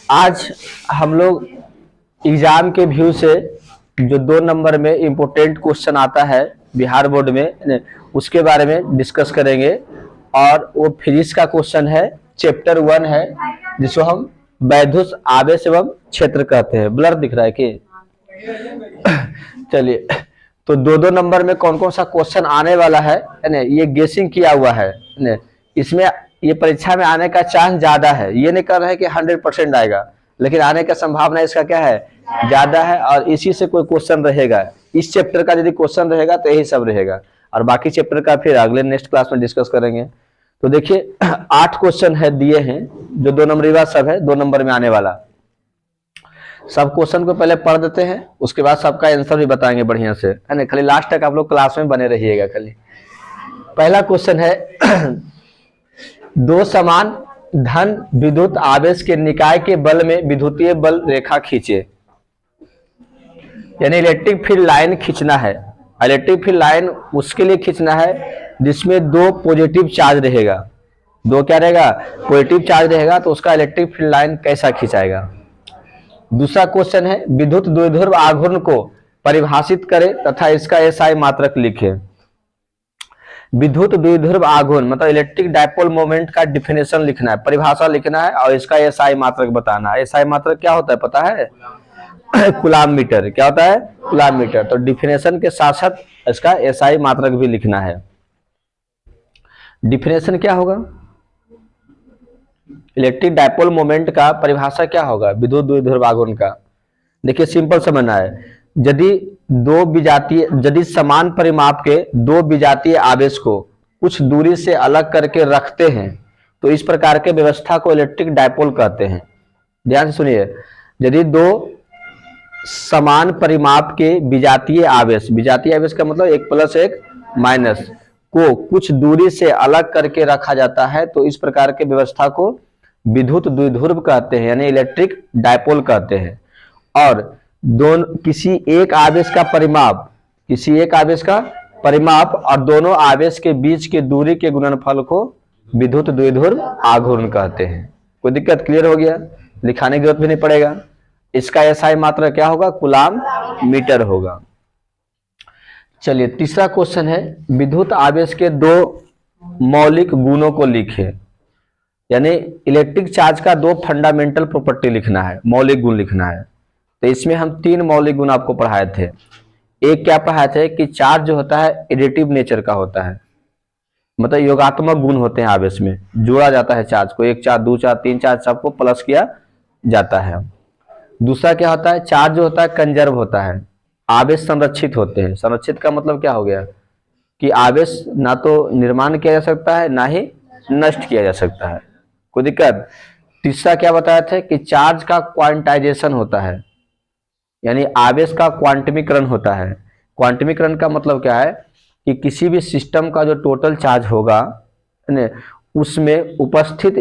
आज हम लोग एग्जाम के व्यू से जो 2 नंबर में इम्पोर्टेंट क्वेश्चन आता है बिहार बोर्ड में उसके बारे में डिस्कस करेंगे। और वो फिजिक्स का क्वेश्चन है, चैप्टर 1 है, जिसको हम वैद्युत आवेश एवं क्षेत्र कहते हैं। ब्लर दिख रहा है कि चलिए, तो 2 नंबर में कौन कौन सा क्वेश्चन आने वाला है ना, ये गेसिंग किया हुआ है ना। इसमें ये परीक्षा में आने का चांस ज्यादा है, ये नहीं कर रहे हैं कि 100% आएगा, लेकिन आने का संभावना इसका क्या है, ज्यादा है। और इसी से कोई क्वेश्चन रहेगा, इस चैप्टर का यदि क्वेश्चन रहेगा तो यही सब रहेगा, और बाकी चैप्टर का फिर अगले नेक्स्ट क्लास में डिस्कस करेंगे। तो देखिए 8 क्वेश्चन है दिए हैं, जो 2 नंबरी वाला सब है 2 नंबर में आने वाला। सब क्वेश्चन को पहले पढ़ देते हैं, उसके बाद सबका आंसर भी बताएंगे बढ़िया से, है ना। खाली लास्ट तक आप लोग क्लास में बने रहिएगा। खाली पहला क्वेश्चन है दो समान धन विद्युत आवेश के निकाय के बल में विद्युतीय बल रेखा खींचे। यानी इलेक्ट्रिक फील्ड लाइन खींचना है। इलेक्ट्रिक फील्ड लाइन उसके लिए खींचना है जिसमें 2 पॉजिटिव चार्ज रहेगा। 2 क्या रहेगा, पॉजिटिव चार्ज रहेगा। तो उसका इलेक्ट्रिक फील्ड लाइन कैसा खींचाएगा। दूसरा क्वेश्चन है विद्युत द्विध्रुव आघूर्ण को परिभाषित करें तथा इसका एसआई मात्रक लिखें। विद्युत द्विध्रुव आघूर्ण मतलब इलेक्ट्रिक डायपोल मोमेंट का डिफिनेशन लिखना है, परिभाषा लिखना है, और इसका एसआई मात्रक बताना है। एसआई मात्रक क्या होता है पता है कूलाम मीटर। क्या होता है, कूलाम मीटर। तो डिफिनेशन के साथ साथ इसका एसआई मात्रक भी लिखना है। डिफिनेशन क्या होगा, इलेक्ट्रिक डायपोल मोमेंट का परिभाषा क्या होगा विद्युत द्विध्रुव आघूर्ण का। देखिए सिंपल समझना है, यदि समान परिमाप के 2 विजातीय आवेश को कुछ दूरी से अलग करके रखते हैं तो इस प्रकार के व्यवस्था को इलेक्ट्रिक डायपोल कहते हैं। ध्यान से सुनिए, यदि 2 समान परिमाप के विजातीय आवेश का मतलब 1 + 1 - को कुछ दूरी से अलग करके रखा जाता है तो इस प्रकार के व्यवस्था को विद्युत द्विध्रुव कहते हैं, यानी इलेक्ट्रिक डायपोल कहते हैं। और किसी एक आवेश का परिमाप और दोनों आवेश के बीच के दूरी के गुणनफल को विद्युत द्विध्रुव आघूर्ण कहते हैं। कोई दिक्कत, क्लियर हो गया, लिखाने की जरूरत भी नहीं पड़ेगा। इसका एसआई मात्रक क्या होगा, कूलाम मीटर होगा। चलिए तीसरा क्वेश्चन है विद्युत आवेश के 2 मौलिक गुणों को लिखें। यानी इलेक्ट्रिक चार्ज का 2 फंडामेंटल प्रॉपर्टी लिखना है, मौलिक गुण लिखना है। तो इसमें हम 3 मौलिक गुण आपको पढ़ाए थे। एक क्या पढ़ाए थे कि चार्ज जो होता है एडिटिव नेचर का होता है, मतलब योगात्मक गुण होते हैं आवेश में, जोड़ा जाता है चार्ज को, 1 चार्ज 2 चार्ज 3 चार्ज सबको प्लस किया जाता है। दूसरा क्या होता है, चार्ज जो होता है कंजर्व होता है, आवेश संरक्षित होते हैं। संरक्षित का मतलब क्या हो गया कि आवेश ना तो निर्माण किया जा सकता है ना ही नष्ट किया जा सकता है। कोई दिक्कत। तीसरा क्या बताया थे कि चार्ज का क्वांटाइजेशन होता है, यानी आवेश का क्वांटमीकरण होता है। क्वांटमीकरण का मतलब क्या है कि किसी भी सिस्टम का जो टोटल चार्ज होगा उसमें उपस्थित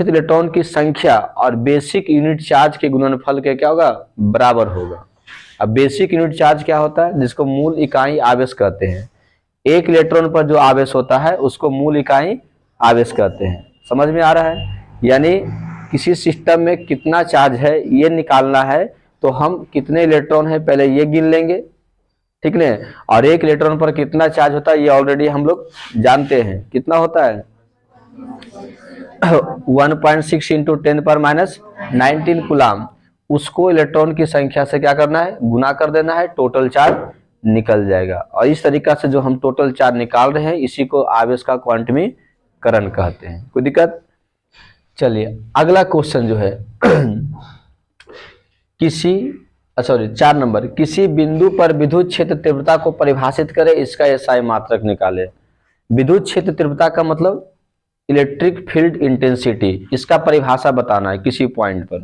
इलेक्ट्रॉन की संख्या और बेसिक यूनिट चार्ज के गुणनफल के क्या होगा, बराबर होगा। अब बेसिक यूनिट चार्ज क्या होता है, जिसको मूल इकाई आवेश कहते हैं। 1 इलेक्ट्रॉन पर जो आवेश होता है उसको मूल इकाई आवेश कहते हैं। समझ में आ रहा है। यानी किसी सिस्टम में कितना चार्ज है ये निकालना है तो हम कितने इलेक्ट्रॉन है पहले ये गिन लेंगे, ठीक है। और 1 इलेक्ट्रॉन पर कितना चार्ज होता है ये ऑलरेडी हम लोग जानते हैं, कितना होता है 1.6 × 10⁻⁹ कूलाम। उसको इलेक्ट्रॉन की संख्या से क्या करना है, गुना कर देना है, टोटल चार्ज निकल जाएगा। और इस तरीका से जो हम टोटल चार्ज निकाल रहे हैं इसी को आवेश का क्वांटमीकरण कहते हैं। कोई दिक्कत। चलिए अगला क्वेश्चन जो है 4 नंबर, किसी बिंदु पर विद्युत क्षेत्र तीव्रता को परिभाषित करें, इसका एसआई मात्रक निकाले। विद्युत क्षेत्र तीव्रता का मतलब इलेक्ट्रिक फील्ड इंटेंसिटी, इसका परिभाषा बताना है किसी पॉइंट पर।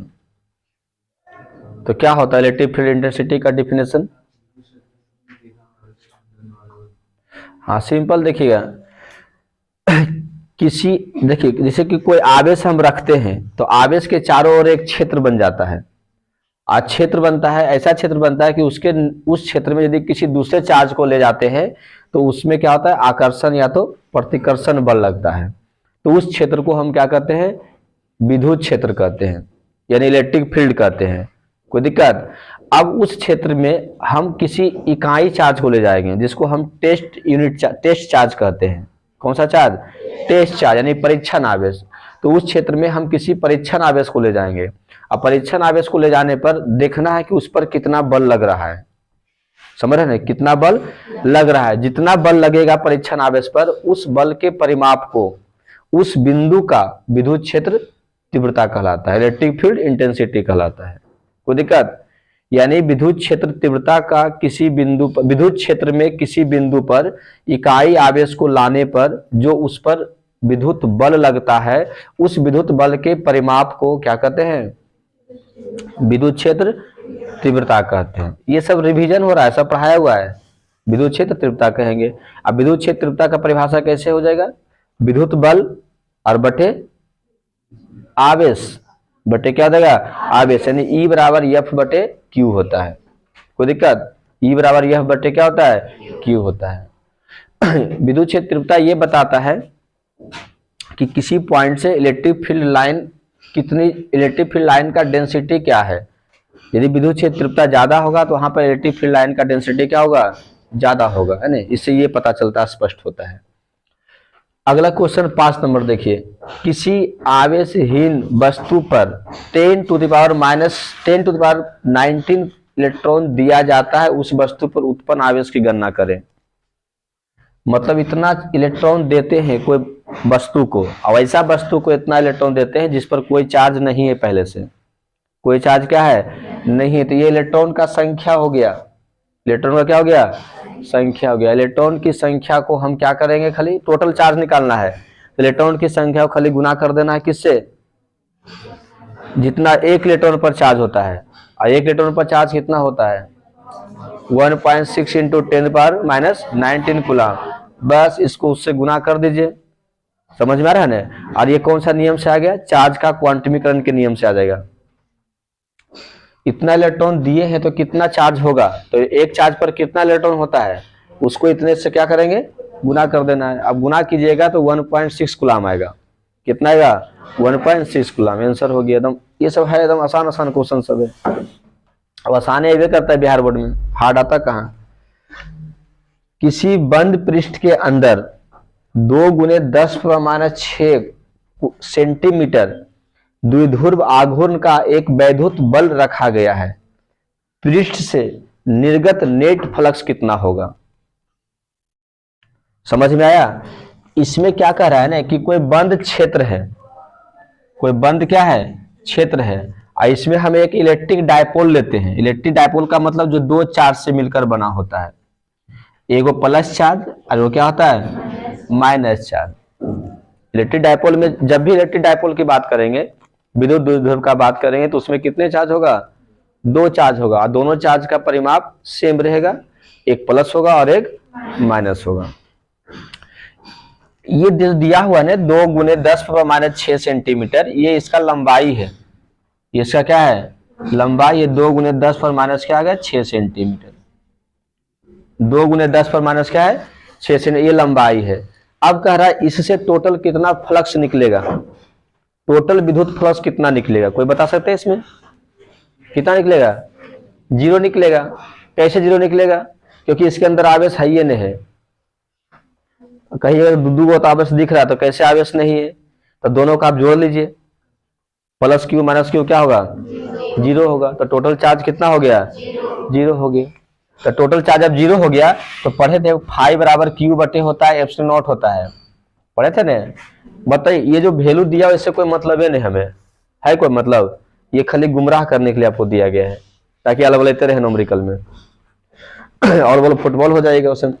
तो क्या होता है इलेक्ट्रिक फील्ड इंटेंसिटी का डिफिनेशन। हाँ सिंपल देखिएगा, देखिए जैसे कि कोई आवेश हम रखते हैं तो आवेश के चारों ओर एक क्षेत्र बन जाता है। आज क्षेत्र बनता है, ऐसा क्षेत्र बनता है कि उस क्षेत्र में यदि किसी दूसरे चार्ज को ले जाते हैं तो उसमें क्या होता है, आकर्षण या तो प्रतिकर्षण बल लगता है। तो उस क्षेत्र को हम क्या कहते हैं, विद्युत क्षेत्र कहते हैं, यानी इलेक्ट्रिक फील्ड कहते हैं। कोई दिक्कत? अब उस क्षेत्र में हम किसी इकाई चार्ज को ले जाएंगे जिसको हम टेस्ट चार्ज कहते हैं। कौन सा चार्ज? टेस्ट चार्ज, यानी परीक्षण आवेश। तो उस क्षेत्र में हम किसी परीक्षण आवेश को ले जाएंगे। अब परीक्षण आवेश को ले जाने पर देखना है कि उस पर कितना बल लग रहा है। समझ रहे हैं? कितना बल लग रहा है। जितना बल लगेगा परीक्षण आवेश पर, उस बल के परिमाप को उस बिंदु का विद्युत क्षेत्र तीव्रता कहलाता है, इलेक्ट्रिक फील्ड इंटेंसिटी कहलाता है। कोई दिक्कत? यानी विद्युत क्षेत्र तीव्रता का किसी बिंदु पर, विद्युत क्षेत्र में किसी बिंदु पर इकाई आवेश को लाने पर जो उस पर विद्युत बल लगता है, उस विद्युत बल के परिमाप को क्या कहते हैं? विद्युत क्षेत्र तीव्रता कहते हैं। ये सब रिवीजन हो रहा है, सब पढ़ाया हुआ है। विद्युत क्षेत्र तीव्रता कहेंगे। अब विद्युत क्षेत्र तीव्रता का परिभाषा कैसे हो जाएगा? विद्युत बल और बटे आवेश बटे क्या हो जाएगा? आवेश, यानी ई बराबर एफ बटे क्यू होता है। कोई दिक्कत? ई बराबर एफ बटे क्या होता है? क्यू होता है। विद्युत क्षेत्र तीव्रता ये बताता है कि किसी पॉइंट से इलेक्ट्रिक फील्ड लाइन कितनी, इलेक्ट्रिक फील्ड लाइन का डेंसिटी क्या है। यदि विद्युत क्षेत्र तीव्रता ज्यादा होगा तो वहां पर इलेक्ट्रिक फील्ड लाइन का डेंसिटी क्या होगा? ज्यादा होगा, है ना। इससे ये पता चलता है, स्पष्ट होता है। अगला क्वेश्चन 5 नंबर देखिए। किसी आवेशहीन वस्तु पर 10 टू द पावर -19 इलेक्ट्रॉन दिया जाता है, उस वस्तु पर उत्पन्न आवेश की गणना करें। मतलब इतना इलेक्ट्रॉन देते हैं कोई वस्तु को, और ऐसा वस्तु को इतना इलेक्ट्रॉन देते हैं जिस पर कोई चार्ज नहीं है, पहले से कोई चार्ज क्या है? नहीं है। तो ये इलेक्ट्रॉन का संख्या हो गया। इलेक्ट्रॉन का क्या हो गया? संख्या हो गया। इलेक्ट्रॉन की संख्या को हम क्या करेंगे? खाली टोटल चार्ज निकालना है। इलेक्ट्रॉन की संख्या को खाली गुना कर देना है किससे? जितना एक इलेक्ट्रॉन पर चार्ज होता है। और एक इलेक्ट्रॉन पर चार्ज कितना होता है? 1.6 इंटू 10⁻⁻19 कूलम। बस इसको उससे गुना कर दीजिए। समझ में आ रहा है ना? और ये कौन सा नियम से आ गया? चार्ज का क्वांटमीकरण के नियम से आ जाएगा। इतना इलेक्ट्रॉन दिए हैं तो कितना चार्ज होगा? तो एक चार्ज पर कितना इलेक्ट्रॉन होता है, उसको इतने से क्या करेंगे? गुना कर देना है। अब गुना कीजिएगा तो 1.6 कूलम आएगा। कितना आएगा? 1.6 कूलम। आंसर हो गया एकदम। ये सब है एकदम आसान आसान क्वेश्चन सब है। अब आसान ये करता है बिहार बोर्ड में, हार्ड आता कहाँ? किसी बंद पृष्ठ के अंदर 2 × 10⁻⁶ सेंटीमीटर द्विध्रुव आघूर्ण का एक वैद्युत बल रखा गया है। पृष्ठ से निर्गत नेट फ्लक्स कितना होगा? समझ में आया? इसमें क्या कह रहा है ना कि कोई बंद क्षेत्र है, कोई बंद क्या है? क्षेत्र है। और इसमें हम एक इलेक्ट्रिक डायपोल लेते हैं। इलेक्ट्रिक डायपोल का मतलब जो 2 चार्ज से मिलकर बना होता है। एगो प्लस चार्ज और वो क्या होता है? Minus charge. इलेक्ट्रिक डायपोल में जब भी इलेक्ट्रिक डायपोल की बात करेंगे, विद्युत द्विध्रुव का बात करेंगे, तो उसमें कितने चार्ज होगा? 2 चार्ज होगा। और दोनों चार्ज का परिमाप सेम रहेगा, एक प्लस होगा और एक माइनस होगा। ये दिया हुआ है 2 × 10⁻⁶ सेंटीमीटर, ये इसका लंबाई है। ये इसका क्या है? लंबाई। ये 2 × 10⁻⁻ क्या आ गया? 6 सेंटीमीटर। 2 × 10⁻⁻ क्या है? 6 सेंटीमीटर। ये लंबाई है। अब कह रहा है इससे टोटल कितना फ्लक्स निकलेगा? टोटल विद्युत फ्लक्स कितना निकलेगा? कोई बता सकते हैं इसमें? कितना निकलेगा? 0 निकलेगा। कैसे 0 निकलेगा? क्योंकि इसके अंदर आवेश है ही नहीं है। कहीं अगर 2 आवेश दिख रहा है तो कैसे आवेश नहीं है? तो दोनों का आप जोड़ लीजिए, प्लस क्यू माइनस क्यू क्या होगा? 0 होगा। तो टोटल चार्ज कितना हो गया? 0 हो गया। तो टोटल चार्ज अब 0 हो गया तो पढ़े थे फाई बराबर क्यू बटे होता है एप्सिलॉन नॉट होता है, पढ़े थे ना? बताइए, ये जो वैल्यू दिया है इससे कोई मतलब है नहीं, हमें है कोई मतलब? ये खाली गुमराह करने के लिए आपको दिया गया है, ताकि अलग लेते रहे न्यूमेरिकल में और बोलो फुटबॉल हो जाएगा उसमें।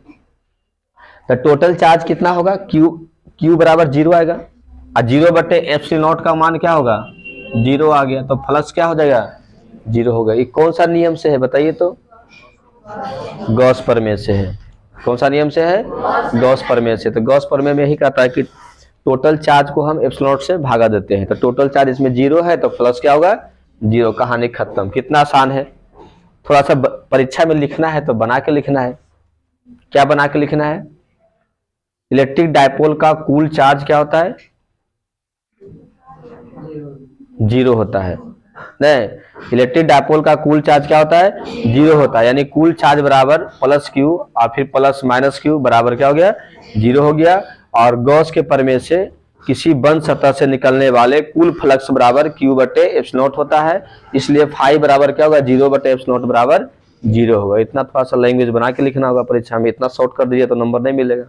तो टोटल चार्ज कितना होगा? क्यू बराबर 0 आएगा। और 0 बटे एप्सिलॉन नॉट का मान क्या होगा? 0 आ गया। तो फ्लक्स क्या हो जाएगा? 0 होगा। ये कौन सा नियम से है बताइए तो? गॉस प्रमेय से है। कौन सा नियम से है? गॉस प्रमेय से। तो गॉस प्रमेय में यही कहता है कि टोटल चार्ज को हम एप्सिलॉन नॉट से भागा देते हैं। तो टोटल चार्ज इसमें 0 है तो फ्लक्स क्या होगा? 0। कहानी खत्म। कितना आसान है। थोड़ा सा परीक्षा में लिखना है तो बना के लिखना है। क्या बना के लिखना है? इलेक्ट्रिक डायपोल का कुल चार्ज क्या होता है? जीरो होता है। नहीं, इलेक्ट्रिक डायपोल का कुल चार्ज क्या होता है? जीरो होता है। यानी कुल चार्ज बराबर प्लस क्यू और फिर प्लस माइनस क्यू बराबर क्या हो गया? जीरो हो गया। और गॉस के प्रमेय से किसी बंद सतह से निकलने वाले कुल फ्लक्स बराबर क्यू बटे एप्सिलॉन नॉट होता है। इसलिए फाई बराबर क्या होगा? जीरो बटे एप्सिलॉन नॉट बराबर जीरो होगा। इतना थोड़ा सा लैंग्वेज बना के लिखना होगा परीक्षा में, इतना शॉर्ट कर दीजिए तो नंबर नहीं मिलेगा।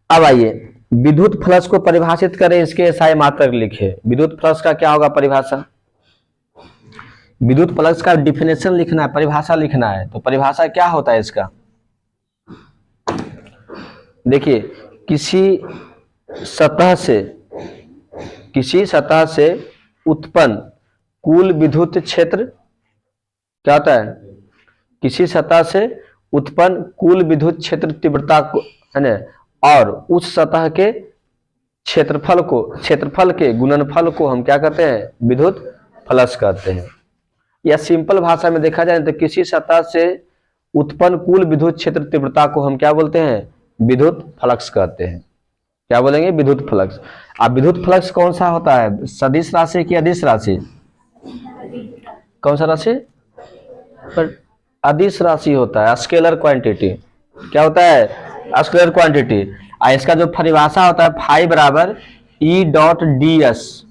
अब आइए विद्युत फ्लक्स को परिभाषित करें, इसके एसआई मात्रक लिखे। विद्युत फ्लक्स का क्या होगा परिभाषा? विद्युत फ्लक्स का डिफिनेशन लिखना है, परिभाषा लिखना है। तो परिभाषा क्या होता है इसका? देखिए, किसी सतह से उत्पन्न कुल विद्युत क्षेत्र क्या होता है? किसी सतह से उत्पन्न कुल विद्युत क्षेत्र तीव्रता को, है ना, और उस सतह के क्षेत्रफल के गुणनफल को हम क्या कहते हैं? विद्युत फ्लक्स कहते हैं। या सिंपल भाषा में देखा जाए तो किसी सतह से उत्पन्न कुल विद्युत क्षेत्र तीव्रता को हम क्या बोलते हैं? विद्युत फ्लक्स कहते हैं। क्या बोलेंगे? विद्युत फ्लक्स। अब विद्युत फ्लक्स कौन सा होता है? सदिश राशि की अदिश राशि? कौन सा राशि? पर अदिश राशि होता है, स्केलर क्वांटिटी। क्या होता है? Scalar quantity. इसका जो परिभाषा होता है फाई बराबर E dot D S.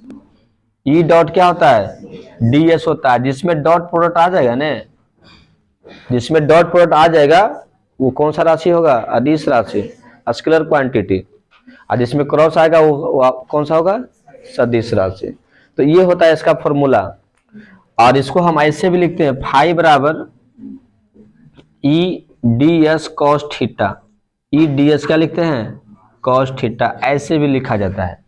E dot क्या होता है? डी एस होता है। जिसमें डॉट प्रोडक्ट आ जाएगा ना, जिसमें डॉट प्रोडक्ट आ जाएगा वो कौन सा राशि होगा? अदिश राशि, स्केलर क्वांटिटी। और जिसमें क्रॉस आएगा वो कौन सा होगा? सदिश राशि। तो ये होता है इसका फॉर्मूला। और इसको हम ऐसे भी लिखते हैं फाई बराबर E D S cos theta. E D S क्या लिखते हैं? Cos theta. ऐसे भी लिखा जाता है।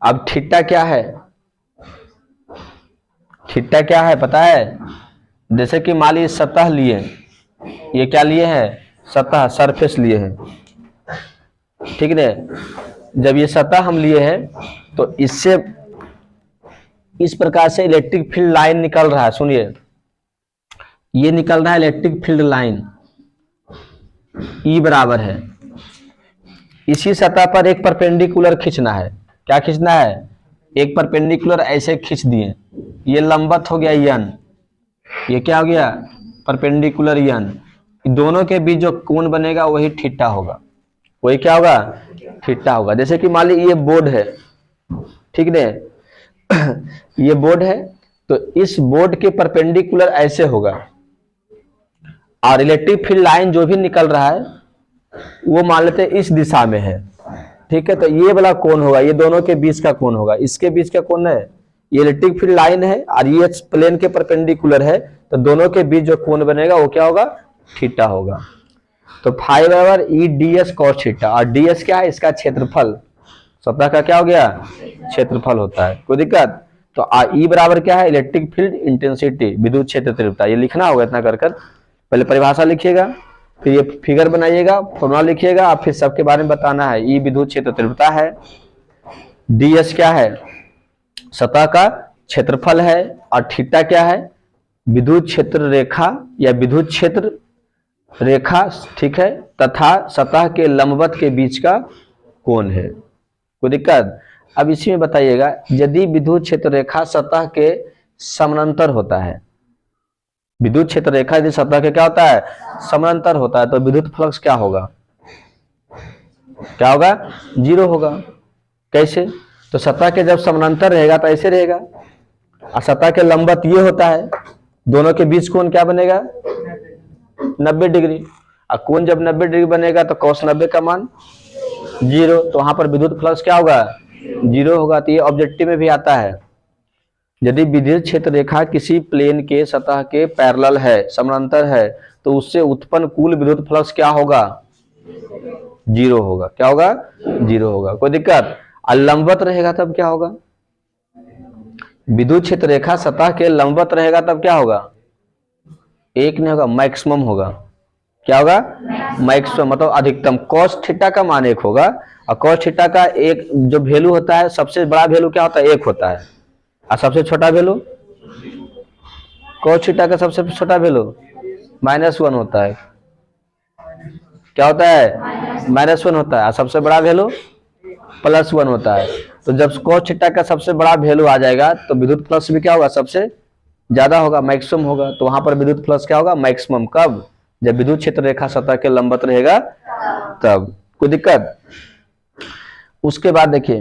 अब थीटा क्या है? थीटा क्या है पता है? जैसे कि मान लीजिए सतह लिए, ये क्या लिए हैं? सतह, सरफेस लिए हैं, ठीक है। जब ये सतह हम लिए हैं तो इससे इस प्रकार से इलेक्ट्रिक फील्ड लाइन निकल रहा है। सुनिए, ये निकल रहा है इलेक्ट्रिक फील्ड लाइन, ई बराबर है, इसी सतह पर एक परपेंडिकुलर खींचना है। क्या खींचना है? एक परपेंडिकुलर ऐसे खींच दिए, ये लंबवत हो गया यन, ये क्या हो गया? परपेंडिकुलर यन। दोनों के बीच जो कोण बनेगा वही थीटा होगा। वही क्या होगा? थीटा होगा। जैसे कि मान लीजिए ये बोर्ड है, ठीक है, ये बोर्ड है, तो इस बोर्ड के परपेंडिकुलर ऐसे होगा, और इलेक्ट्रिक फील्ड लाइन जो भी निकल रहा है वो मान लेते हैं इस दिशा में है, ठीक है। तो ये वाला कोण होगा, ये दोनों के बीच का कोण होगा। इसके बीच का कोण है, ये इलेक्ट्रिक फील्ड लाइन है और ये प्लेन के परपेंडिकुलर है, तो दोनों के बीच जो कोण बनेगा वो क्या होगा? थीटा होगा। तो फाई बराबर E D S cos theta. और डी एस क्या है? इसका क्षेत्रफल, सतह का क्या हो गया? क्षेत्रफल होता है। कोई दिक्कत? तो ई बराबर क्या है? इलेक्ट्रिक फील्ड इंटेंसिटी, विद्युत क्षेत्र तीव्रता। ये लिखना होगा इतना कर कर। पहले परिभाषा लिखिएगा, फिर ये फिगर बनाइएगा, फॉर्मूला लिखिएगा, और फिर सबके बारे में बताना है। ई विद्युत क्षेत्र तीव्रता है, डी एस क्या है? सतह का क्षेत्रफल है, और थीटा क्या है? विद्युत क्षेत्र रेखा या विद्युत क्षेत्र रेखा, ठीक है, तथा सतह के लंबवत के बीच का कोण है। कोई दिक्कत? अब इसी में बताइएगा, यदि विद्युत क्षेत्र रेखा सतह के समानांतर होता है, विद्युत क्षेत्र रेखा यदि सतह के क्या होता है? समानांतर होता है, तो विद्युत फ्लक्स क्या होगा? क्या होगा? जीरो होगा। कैसे? तो सतह के जब समानांतर रहेगा तो ऐसे रहेगा, और सतह के लंबवत ये होता है, दोनों के बीच कोण क्या बनेगा? 90 डिग्री। और कोण जब 90 डिग्री बनेगा तो cos 90 का मान जीरो, तो वहां पर विद्युत फ्लक्स क्या होगा? जीरो होगा। तो ये ऑब्जेक्टिव में भी आता है, यदि विद्युत क्षेत्र रेखा किसी प्लेन के सतह के पैरेलल है, समानांतर है, तो उससे उत्पन्न कुल विद्युत फ्लक्स क्या होगा? जीरो होगा। क्या होगा? जीरो होगा। कोई दिक्कत? और लंबवत रहेगा तब क्या होगा? विद्युत क्षेत्र रेखा सतह के लंबवत रहेगा तब क्या होगा? एक नहीं होगा, मैक्सिमम होगा। क्या होगा? मैक्सिमम, मतलब अधिकतम। cos थीटा का मान एक होगा, और cos थीटा का एक जो वैल्यू होता है, सबसे बड़ा वैल्यू क्या होता है? एक होता है, और सबसे छोटा वैल्यू cos थीटा का सबसे छोटा वैल्यू -1 होता है। क्या होता है? -1 होता है, और सबसे बड़ा वैल्यू +1 होता है। तो जब cos थीटा का सबसे बड़ा वैल्यू आ जाएगा तो विद्युत फ्लक्स भी क्या होगा, सबसे ज्यादा होगा, मैक्सिमम होगा। तो वहां पर विद्युत फ्लक्स क्या होगा, मैक्सिमम। कब? जब विद्युत क्षेत्र रेखा सतह के लंबवत रहेगा तब। कोई दिक्कत? उसके बाद देखिए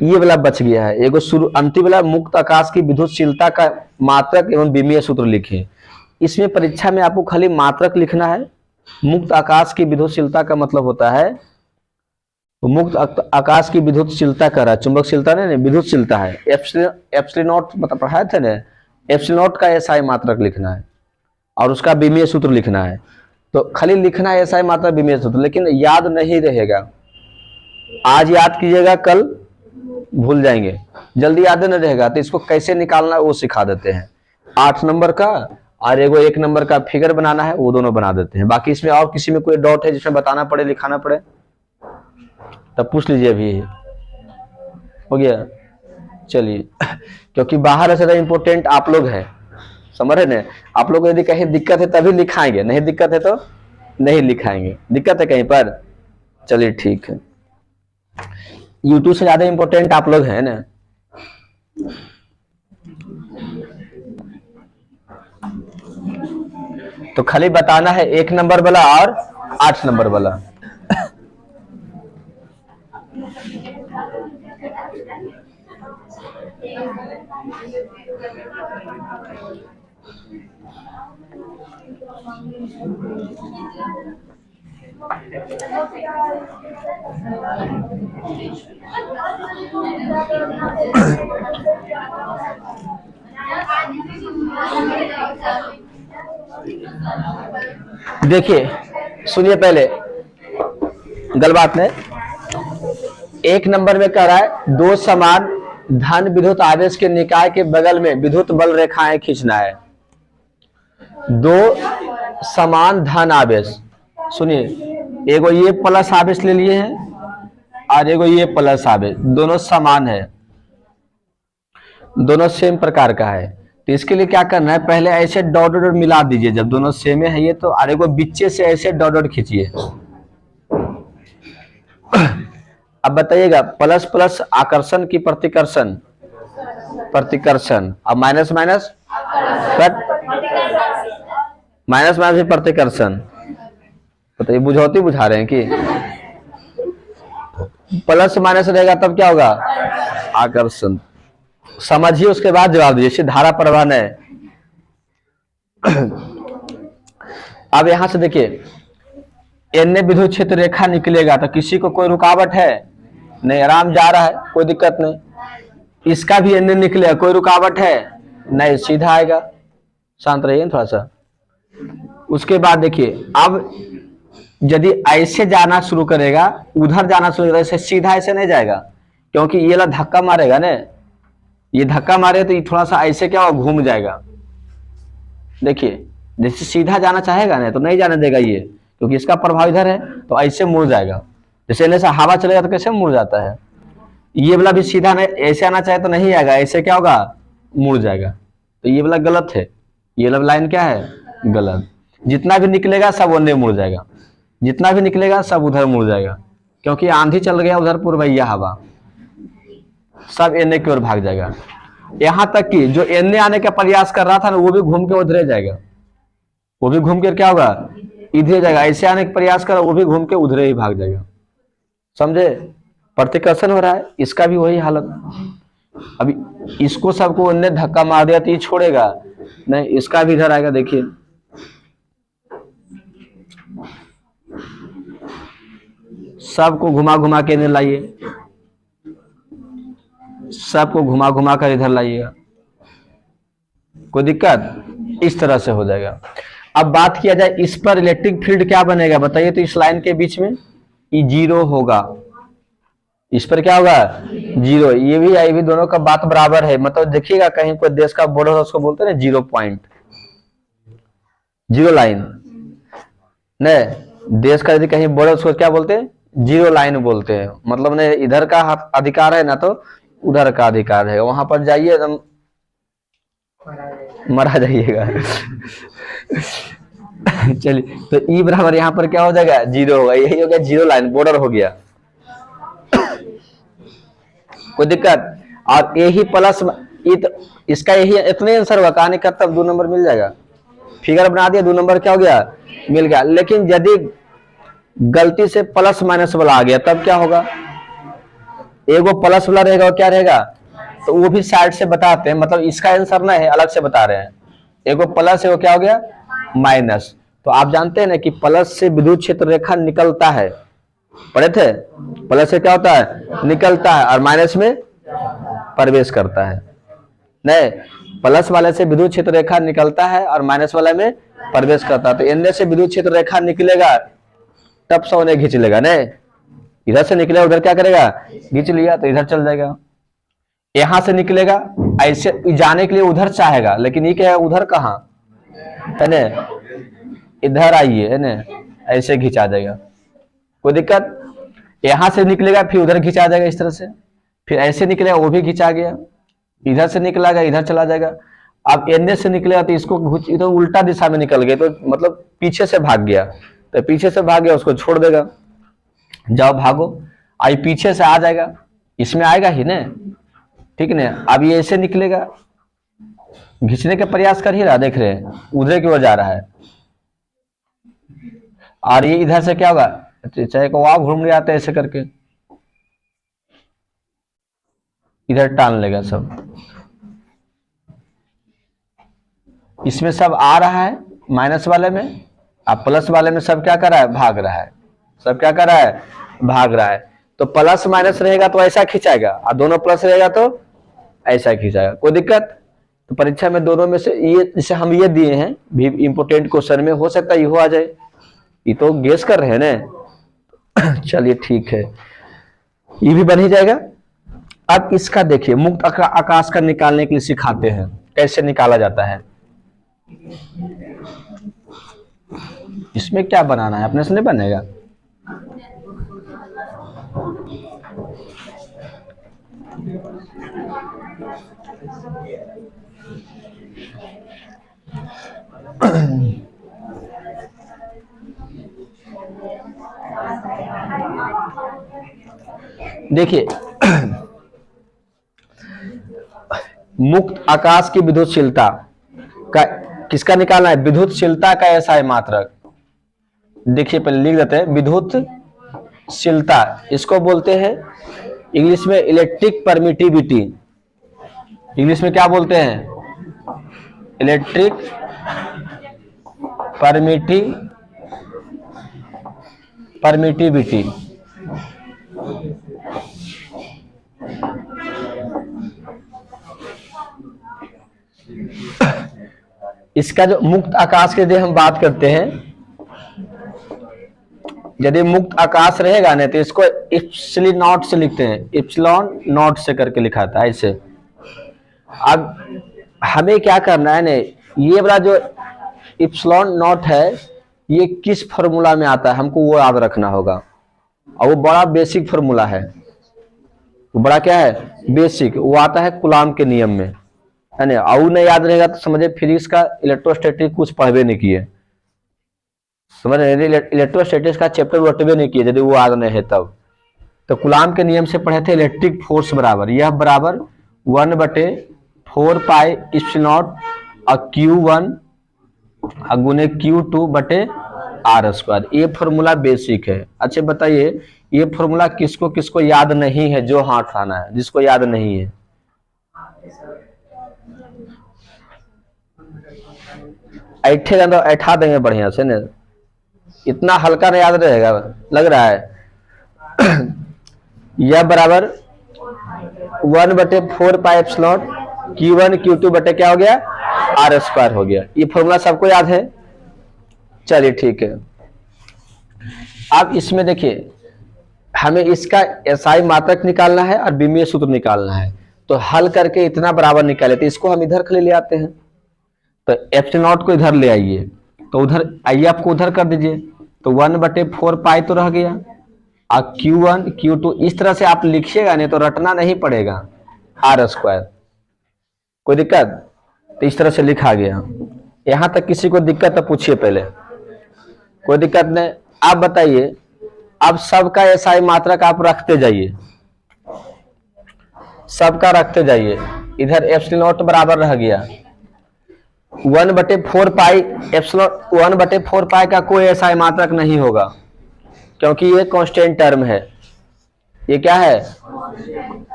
ये वाला बच गया है, एगो शुरू अंतिम वाला, मुक्त आकाश की विद्युतशीलता का मात्रक एवं विमीय सूत्र लिखे। इसमें परीक्षा में आपको खाली मात्रक लिखना है। मुक्त आकाश की विद्युतशीलता का मतलब होता है, मुक्त आकाश की विद्युतशीलता कर रहा है, चुंबकशीलता नहीं, विद्युतशीलता है। एप्सिलॉन नॉट मतलब पढ़ाए थे ना, एप्सिलॉन नॉट का एसआई मात्रक लिखना है और उसका विमीय सूत्र लिखना है। तो खाली लिखना है एसआई मात्रक विमीय सूत्र, लेकिन याद नहीं रहेगा। आज याद कीजिएगा, कल भूल जाएंगे, जल्दी याद नहीं रहेगा। तो इसको कैसे निकालना है वो सिखा देते हैं। 8 नंबर का और एगो 1 नंबर का फिगर बनाना है, वो दोनों बना देते हैं। बाकी इसमें और किसी में कोई डाउट है जिसमें बताना पड़े, लिखाना पड़े, तब पूछ लीजिए। अभी हो गया? चलिए, क्योंकि बाहर से ज्यादा इंपोर्टेंट आप लोग हैं, समझ रहे ना। आप लोग को यदि कहीं दिक्कत है तभी लिखाएंगे, नहीं दिक्कत है तो नहीं लिखाएंगे। दिक्कत है कहीं पर? चलिए ठीक है। YouTube से ज्यादा इंपॉर्टेंट आप लोग हैं ना। तो खाली बताना है 1 नंबर वाला और 8 नंबर वाला। देखिए सुनिए, पहले गलत बात नहीं। 1 नंबर में कह रहा है 2 समान धन विद्युत आवेश के निकाय के बगल में विद्युत बल रेखाएं खींचना है। 2 समान धन आवेश, सुनिए, एगो ये प्लस आवेश ले लिए हैं और एगो ये प्लस आवेश, दोनों समान है, दोनों सेम प्रकार का है। तो इसके लिए क्या करना है, पहले ऐसे डॉट डॉट मिला दीजिए। जब दोनों सेम है ये तो, और एगो बीचे से ऐसे डॉट डॉट खींचिए। अब बताइएगा, प्लस प्लस आकर्षण की प्रतिकर्षण, प्रतिकर्षण, अब माइनस माइनस माइनस माइनस भी प्रतिकर्षण। बताइए, बुझौती बुझा रहे हैं कि प्लस माइनस रहेगा तब क्या होगा, आकर्षण। समझिए, उसके बाद जवाब दीजिए। धारा प्रवाह है। अब यहां से देखिए, एन विद्युत क्षेत्र रेखा निकलेगा तो किसी को कोई रुकावट है नहीं, आराम जा रहा है, कोई दिक्कत नहीं। इसका भी एन निकलेगा, कोई रुकावट है नहीं, सीधा आएगा। शांत रहिए थोड़ा सा। उसके बाद देखिए, अब यदि ऐसे जाना शुरू करेगा, उधर जाना शुरू करेगा, सीधा ऐसे नहीं जाएगा, क्योंकि ये वाला धक्का मारेगा ना, ये धक्का मारे तो ये थोड़ा सा ऐसे क्या होगा, घूम जाएगा। देखिए, जैसे सीधा जाना चाहेगा ना तो नहीं जाने देगा ये, क्योंकि इसका प्रभाव इधर है, तो ऐसे मुड़ जाएगा। जैसे ऐसे हवा चलेगा तो कैसे मुड़ जाता है, ये वाला भी सीधा नहीं, ऐसे आना चाहे तो नहीं आएगा, ऐसे क्या होगा, मुड़ जाएगा। तो ये वाला गलत है, ये वाला लाइन क्या है, गलत। जितना भी निकलेगा सब उन्हें मुड़ जाएगा, जितना भी निकलेगा सब उधर मुड़ जाएगा, क्योंकि आंधी चल गया उधर पूर्वैया हवा, सब एनए की ओर भाग जाएगा। यहां तक कि जो एनए आने का प्रयास कर रहा था ना, वो भी घूम के उधर जाएगा, वो भी घूम के क्या होगा, इधर जाएगा। ऐसे आने का प्रयास कर, वो भी घूम के उधर ही भाग जाएगा। समझे, प्रतिकर्षण हो रहा है, इसका भी वही हालत। अभी इसको सबको उन्हें धक्का मार दिया तो ये छोड़ेगा नहीं, इसका भी इधर आएगा। देखिए, सबको घुमा घुमा के इधर लाइए, सबको घुमा घुमा कर इधर लाइएगा, कोई दिक्कत, इस तरह से हो जाएगा। अब बात किया जाए इस पर इलेक्ट्रिक फील्ड क्या बनेगा, बताइए। तो इस लाइन के बीच में ये 0 होगा, इस पर क्या होगा, 0। ये भी दोनों का बात बराबर है। मतलब देखिएगा, कहीं कोई देश का बॉर्डर है उसको बोलते हैं ना 0 पॉइंट, 0 लाइन। नहीं, देश का यदि कहीं बॉर्डर उसको क्या बोलते हैं, 0 लाइन बोलते हैं। मतलब ने इधर का अधिकार है ना तो उधर का अधिकार है, वहां पर जाइए एकदम मरा जाइएगा। चलिए, तो ई बराबर यहाँ पर क्या हो जाएगा, 0 होगा, यही हो गया 0 लाइन, बॉर्डर हो गया। कोई दिक्कत? और यही प्लस इसका यही इतने आंसर हुआ, कहानी का तब 2 नंबर मिल जाएगा। फिगर बना दिया, 2 नंबर क्या हो गया, मिल गया। लेकिन यदि गलती से प्लस माइनस वाला आ गया तब क्या होगा? एक वो प्लस वाला रहेगा और क्या रहेगा, तो वो भी साइड से बताते हैं, मतलब इसका आंसर ना है, अलग से बता रहे हैं। एक वो प्लस है, वो क्या हो गया, माइनस। तो आप जानते हैं ना कि प्लस से विद्युत क्षेत्र रेखा निकलता है, पढ़े थे? प्लस से क्या होता है, निकलता है, और माइनस में प्रवेश करता है। नहीं, प्लस वाले से विद्युत क्षेत्र रेखा निकलता है और माइनस वाले में प्रवेश करता है। तो इनमें से विद्युत क्षेत्र रेखा निकलेगा तब से उन्हें खींच लेगा। नहीं, इधर से निकलेगा, उधर क्या करेगा, खींच लिया तो इधर चल जाएगा। यहां से निकलेगा, ऐसे जाने के लिए उधर चाहेगा, लेकिन ये क्या है, उधर कहाँ है ना, इधर आइए है ना, ऐसे खींचा जाएगा, कोई दिक्कत? यहां से निकलेगा फिर उधर खींचा जाएगा इस तरह से, फिर ऐसे निकलेगा वो भी खींचा गया, इधर से निकलेगा इधर चला जाएगा। अब एन से निकलेगा तो इसको इधर उल्टा दिशा में निकल गया, तो मतलब पीछे से भाग गया, तो पीछे से भाग गया उसको छोड़ देगा, जाओ भागो, आई पीछे से आ जाएगा, इसमें आएगा ही ना, ठीक ना। अब ये ऐसे निकलेगा, खींचने का प्रयास कर ही रहा, देख रहे हैं उधर की ओर जा रहा है, और ये इधर से क्या होगा, चाहे को वहां घूम रहे आते ऐसे करके इधर टान लेगा सब, इसमें सब आ रहा है माइनस वाले में, अब प्लस वाले में सब क्या कर रहा है, भाग रहा है, सब क्या कर रहा है, भाग रहा है। तो प्लस माइनस रहेगा तो ऐसा खिंचाएगा, और दोनों प्लस रहेगा तो ऐसा खिंचाएगा, कोई दिक्कत? तो परीक्षा में दोनों में से ये, जैसे हम ये दिए हैं भी इंपोर्टेंट क्वेश्चन में, हो सकता है ये आ जाए, ये तो गेस कर रहे हैं ना। चलिए ठीक है, ये भी बन ही जाएगा। अब इसका देखिए, मुक्त आकाश का निकालने के लिए सिखाते हैं, कैसे निकाला जाता है। इसमें क्या बनाना है, अपने से नहीं बनेगा। देखिए मुक्त आकाश की विद्युतशीलता का किसका निकालना है, विद्युतशीलता का एसआई मात्रक। देखिए पहले लिख देते हैं, विद्युतशीलता इसको बोलते हैं इंग्लिश में इलेक्ट्रिक परमिटिविटी, इंग्लिश में क्या बोलते हैं, इलेक्ट्रिक परमिटिविटी। इसका जो मुक्त आकाश के लिए हम बात करते हैं, यदि मुक्त आकाश रहेगा ना तो इसको इप्सिलॉन नॉट से लिखते हैं, इप्सिलॉन नॉट से करके लिखा था ऐसे। अब हमें क्या करना है ना, ये वाला जो इप्सिलॉन नॉट है ये किस फॉर्मूला में आता है हमको वो याद रखना होगा, और वो बड़ा बेसिक फॉर्मूला है, वो बड़ा क्या है, बेसिक, वो आता है कूलाम के नियम में, है ना। और नहीं याद रहेगा तो समझे फिजिक्स का इलेक्ट्रोस्टैटिक कुछ पढ़वे नहीं किए, समझ रहे, इलेक्ट्रोस्टैटिक्स का चैप्टर रटवे नहीं किए यदि वो याद नहीं है तब। तो कूलाम के नियम से पढ़े थे, इलेक्ट्रिक फोर्स बराबर, यह बराबर 1/4 पाई इप्सिलॉन और Q1 गुने Q2 बटे R²। ये फॉर्मूला बेसिक है। अच्छा बताइए, ये फॉर्मूला किसको किसको याद नहीं है, जो हाथ उठाना है, जिसको याद नहीं है। ऐठेगा तो ऐठा देंगे बढ़िया से ना, इतना हल्का नहीं याद रहेगा लग रहा है। यह बराबर 1/4 पाई एप्सिलॉन Q1 Q2 बटे क्या हो गया, R² हो गया। ये फॉर्मूला सबको याद है, चलिए ठीक है। अब इसमें देखिए हमें इसका एसआई मात्रक निकालना है और विमीय सूत्र निकालना है, तो हल करके इतना बराबर निकाले तो इसको हम इधर ले आते हैं, तो एप्सिलॉन को इधर ले आइए, तो उधर आइए आपको उधर कर दीजिए, तो 1/4 पाई तो रह गया, और Q1 Q2 इस तरह से आप लिखिएगा, नहीं तो रटना नहीं पड़ेगा, R², कोई दिक्कत? तो इस तरह से लिखा गया। यहां तक किसी को दिक्कत तो पूछिए पहले, कोई दिक्कत नहीं। आप बताइए, अब सबका एसआई मात्रक आप रखते जाइए, सबका रखते जाइए। इधर एप्सिलॉन नॉट बराबर रह गया 1/4 पाई। एप्सिलॉन 1/4 पाई का कोई ऐसा मात्रक नहीं होगा क्योंकि ये कांस्टेंट टर्म है। ये क्या है?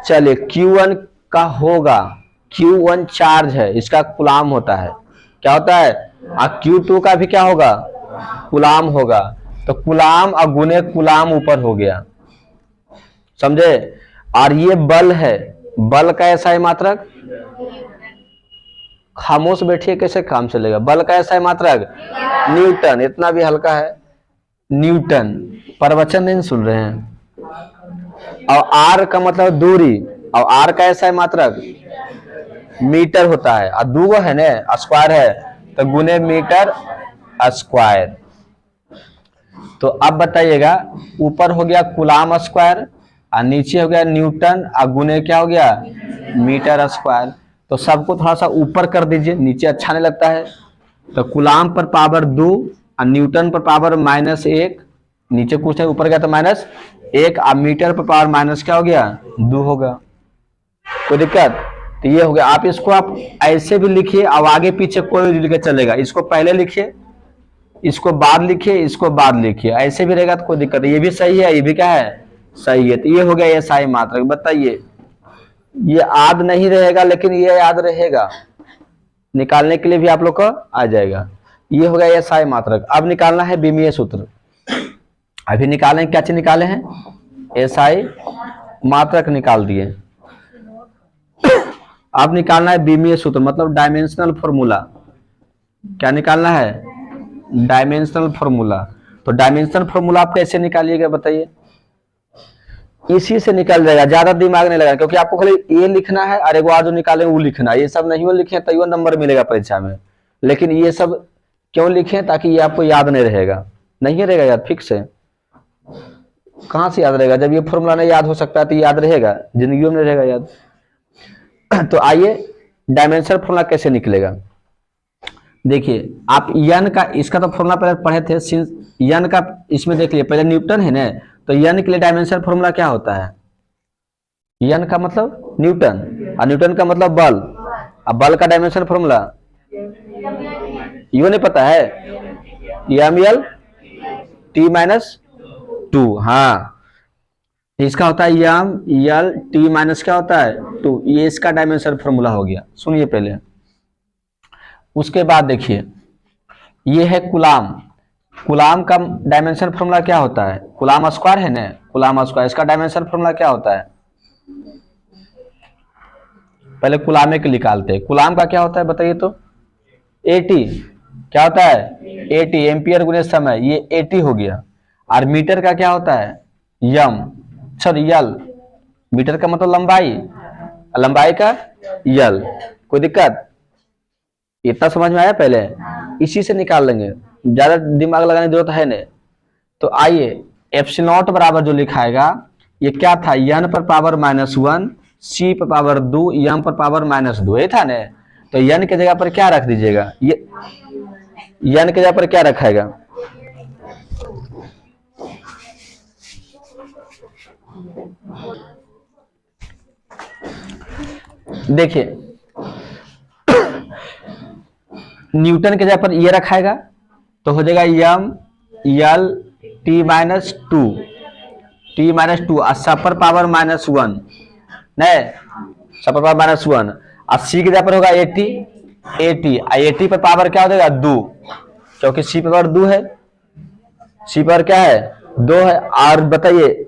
चलिए Q1 का होगा, Q1 चार्ज है, इसका कुलाम होता है। क्या होता है? Q2 का भी क्या होगा? कुलाम होगा। तो कुलाम और गुने कुलाम ऊपर हो गया, समझे? और ये बल है, बल का ऐसा मात्रक। खामोश बैठिए, कैसे काम चलेगा? बल का ऐसा मात्रक न्यूटन। इतना भी हल्का है, न्यूटन। प्रवचन नहीं सुन रहे हैं? और आर का मतलब दूरी, और आर का ऐसा मात्रक मीटर होता है। और दूगो है ना, स्क्वायर है, तो गुने मीटर स्क्वायर। तो अब बताइएगा, ऊपर हो गया कुलाम स्क्वायर और नीचे हो गया न्यूटन और गुने क्या हो गया? Metre square. तो सबको थोड़ा सा ऊपर कर दीजिए, नीचे अच्छा नहीं लगता है। तो कुलाम पर पावर 2 और न्यूटन पर पावर -1। नीचे कुछ है, ऊपर गया तो -1 और मीटर पर पावर माइनस क्या हो गया? 2 होगा। कोई दिक्कत? तो ये हो गया। आप इसको आप ऐसे भी लिखिए, अब आगे पीछे कोई भी लिख चलेगा। इसको पहले लिखिए, इसको बाद लिखिए, इसको बाद लिखिए, ऐसे भी रहेगा तो कोई दिक्कत नहीं। ये भी सही है, ये भी क्या है? सही है। तो ये हो गया ये SI मात्रक। बताइए, ये याद नहीं रहेगा लेकिन ये याद रहेगा, निकालने के लिए भी आप लोग को आ जाएगा। ये हो गया SI मात्रक। अब निकालना है विमीय सूत्र। अभी निकालें, क्या चीज निकाले हैं? SI मात्रक निकाल दिए। अब निकालना है विमीय सूत्र, मतलब डायमेंशनल फॉर्मूला। क्या निकालना है? Dimensional formula. तो डायमेंशनल फॉर्मूला आप कैसे निकालिएगा बताइए? इसी से निकल जाएगा, ज्यादा दिमाग नहीं लगा, क्योंकि आपको खाली ये लिखना है और एक बार जो निकाले वो लिखना। ये सब नहीं वो लिखे तो नंबर मिलेगा परीक्षा में, लेकिन ये सब क्यों लिखे? ताकि ये आपको याद नहीं रहेगा। नहीं रहेगा याद, फिक्स है। कहां से याद रहेगा? जब ये फॉर्मूला नहीं याद हो सकता है तो याद रहेगा? जिंदगी में नहीं रहेगा याद। तो आइए डायमेंशनल फॉर्मूला कैसे निकलेगा। देखिए, आप यन का, इसका तो फॉर्मूला पहले पढ़े थे। सिंस यन का इसमें देख लिए, पहले न्यूटन है ना, तो यन के लिए डायमेंशनल फॉर्मूला क्या होता है? यन का मतलब न्यूटन और न्यूटन का मतलब बल। अब बल का डायमेंशनल फॉर्मूला यो नहीं पता है? ml t-2। हाँ, इसका होता है ml t- क्या होता है? 2। ये इसका डायमेंशनल फॉर्मूला हो गया। सुनिए पहले, उसके बाद देखिए, ये है कुलाम। कुलाम का डायमेंशन फॉर्मूला क्या होता है? कुलाम स्क्वायर है ना, कुलाम स्क्वायर। इसका डायमेंशन फॉर्मूला क्या होता है? पहले कुलामे के निकालते हैं। कुलाम का क्या होता है बताइए तो? AT। क्या होता है? AT, एम्पियर गुने समय। ये AT हो गया। और मीटर का क्या होता है? यम, सॉरी यल। मीटर का मतलब लंबाई, लंबाई का यल। कोई दिक्कत? इतना समझ में आया? पहले इसी से निकाल लेंगे, ज्यादा दिमाग लगाने की जरूरत है नहीं। तो आइए, एप्सिलॉन बराबर जो लिखाएगा, ये क्या था? n पर पावर -1, c पर पावर 2, m पर पावर -2, ये था ना। तो n के जगह पर क्या रख दीजिएगा? ये n के जगह पर क्या रखाएगा? देखिए, न्यूटन के जगह पर ये रखाएगा तो हो जाएगा ml t-2, t-2 और सब पर पावर -1 नहीं, सब पर पावर -1। और c के जगह पर होगा AT, AT पर पावर क्या हो जाएगा? 2, क्योंकि c पर पावर 2 है। c पर क्या है? 2 है। और बताइए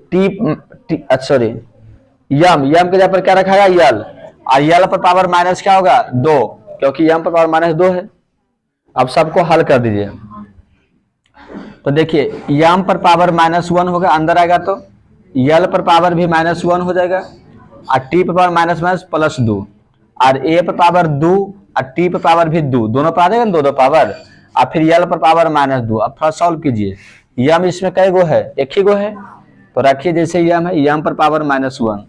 सॉरी यम के जगह पर क्या रखा है? यल। और यल पर पावर माइनस क्या होगा? 2, क्योंकि यम पर पावर -2 है। अब सबको हल कर दीजिए। तो देखिए, यम पर पावर -1 होगा, अंदर आएगा तो यल पर पावर भी -1 हो जाएगा, और टी पर पावर -+2, और ए पर पावर 2 और टी पर पावर भी 2, दोनों पर आ जाएगा ना, दो पावर। और फिर यल पर पावर -2। अब थोड़ा सॉल्व कीजिए। यम इसमें कई गो है? एक ही गो है, तो रखिए जैसे यम है, यम पर पावर -1।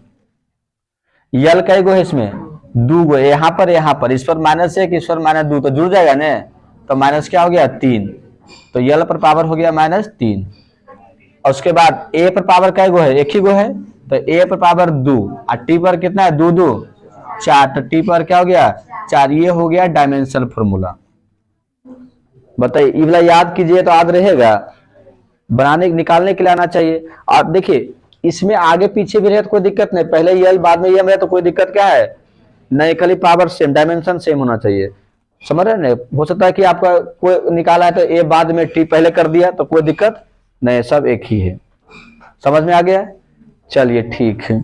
यल कई गो है इसमें? 2 गो, यहाँ पर, इस पर -1, इस पर -2, तो जुड़ जाएगा ना। तो माइनस क्या हो गया? 3। तो यल पर पावर हो गया -3। और उसके बाद ए पर पावर कई गो है? एक ही गो है, तो ए पर पावर 2 और टी पर कितना है 2 2 4, तो टी पर क्या हो गया 4। ये हो गया डायमेंशनल फॉर्मूला। बताइए ये वाला याद कीजिए तो याद रहेगा, बनाने निकालने के लिए आना चाहिए। आप देखिए इसमें आगे पीछे भी रहे तो कोई दिक्कत नहीं, पहले यल बाद में यम रहे तो कोई दिक्कत क्या है नहीं, खाली पावर सेम डायमेंशन सेम होना चाहिए। समझ रहे हैं? हो सकता है कि आपका कोई निकाला है तो ए बाद में टी पहले कर दिया तो कोई दिक्कत नहीं, सब एक ही है। समझ में आ गया? चलिए ठीक है।